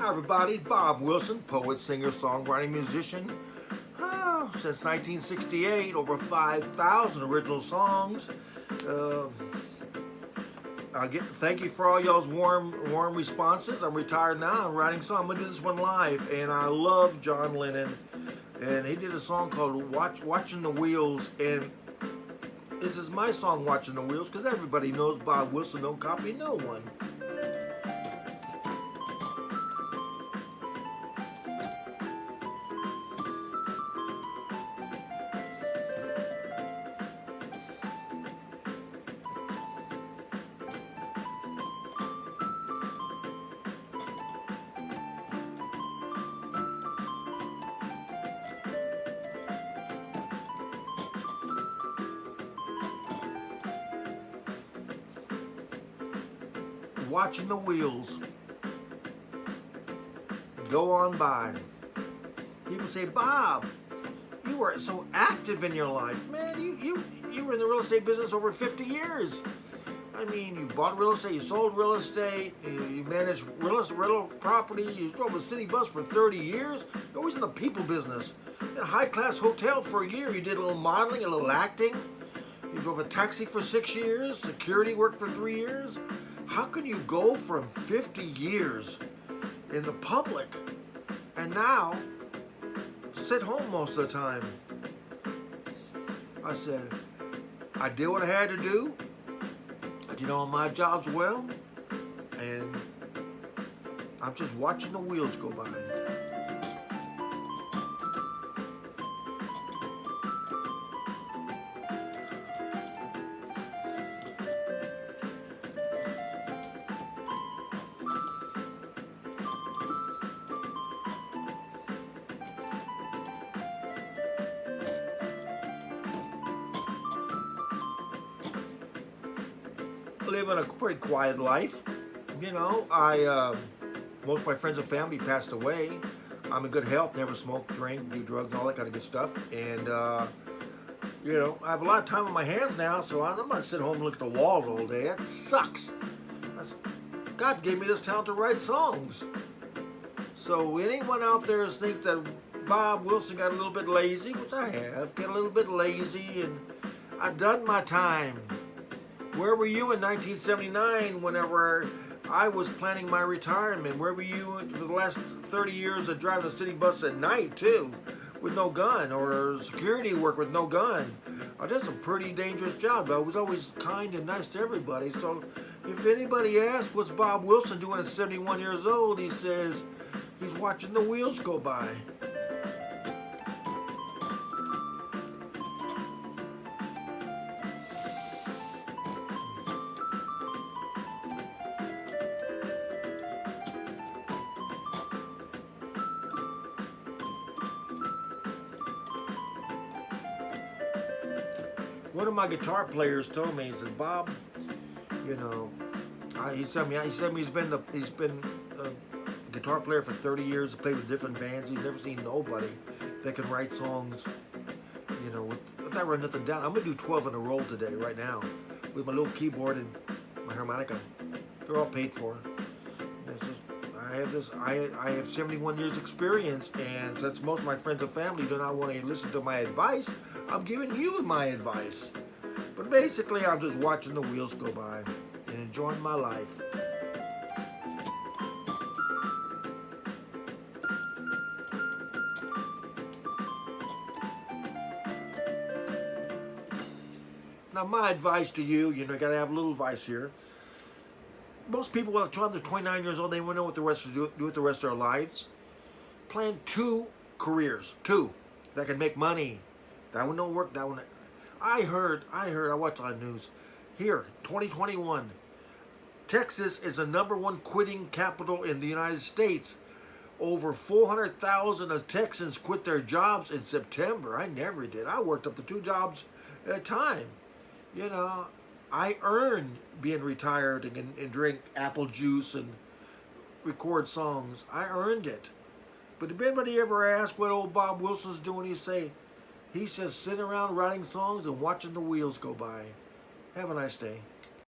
Hi everybody, Bob Wilson, poet, singer, songwriter, musician. Since 1968, over 5,000 original songs. Thank you for all y'all's warm responses. I'm retired now. I'm writing songs. I'm gonna do this one live, and I love John Lennon, and he did a song called "Watching the Wheels," and this is my song, "Watching the Wheels," because everybody knows Bob Wilson don't copy no one. Watching the wheels go on by. People say, Bob, you were so active in your life. Man, you were in the real estate business over 50 years. I mean, you bought real estate, you sold real estate, you managed rental property, you drove a city bus for 30 years. You're always in the people business. In a high-class hotel for a year, you did a little modeling, a little acting. You drove a taxi for 6 years, security work for 3 years. How can you go from 50 years in the public and now sit home most of the time? I said, I did what I had to do. I did all my jobs well, and I'm just watching the wheels go by. Live in a pretty quiet life. You know, most of my friends and family passed away. I'm in good health, never smoke, drink, do drugs, and all that kind of good stuff. And, you know, I have a lot of time on my hands now, so I'm not sit home and look at the walls all day. That sucks. God gave me this talent to write songs. So anyone out there think that Bob Wilson got a little bit lazy, which I have, get a little bit lazy, and I've done my time. Where were you in 1979 whenever I was planning my retirement? Where were you for the last 30 years of driving a city bus at night, too, with no gun, or security work with no gun? I did some pretty dangerous job. I was always kind and nice to everybody. So if anybody asks what's Bob Wilson doing at 71 years old, he says he's watching the wheels go by. One of my guitar players told me, he said, Bob, you know, he said he's been a guitar player for 30 years, played with different bands. He's never seen nobody that can write songs, you know, without writing nothing down. I'm gonna do 12 in a row today, right now, with my little keyboard and my harmonica. They're all paid for. I have 71 years experience, and since most of my friends and family do not want to listen to my advice, I'm giving you my advice. But basically, I'm just watching the wheels go by and enjoying my life. Now, my advice to you, you know, you gotta have a little advice here. Most people, by the time they're 29 years old, they won't know what the rest do with the rest of their lives. Plan 2 careers, 2 that can make money. That one don't work. That one. I watched on the news. Here, 2021, Texas is the #1 quitting capital in the United States. Over 400,000 of Texans quit their jobs in September. I never did. I worked up to 2 jobs at a time. You know, I earned being retired and drink apple juice and record songs. I earned it. But if anybody ever ask what old Bob Wilson's doing, he say, he's just sitting around writing songs and watching the wheels go by. Have a nice day.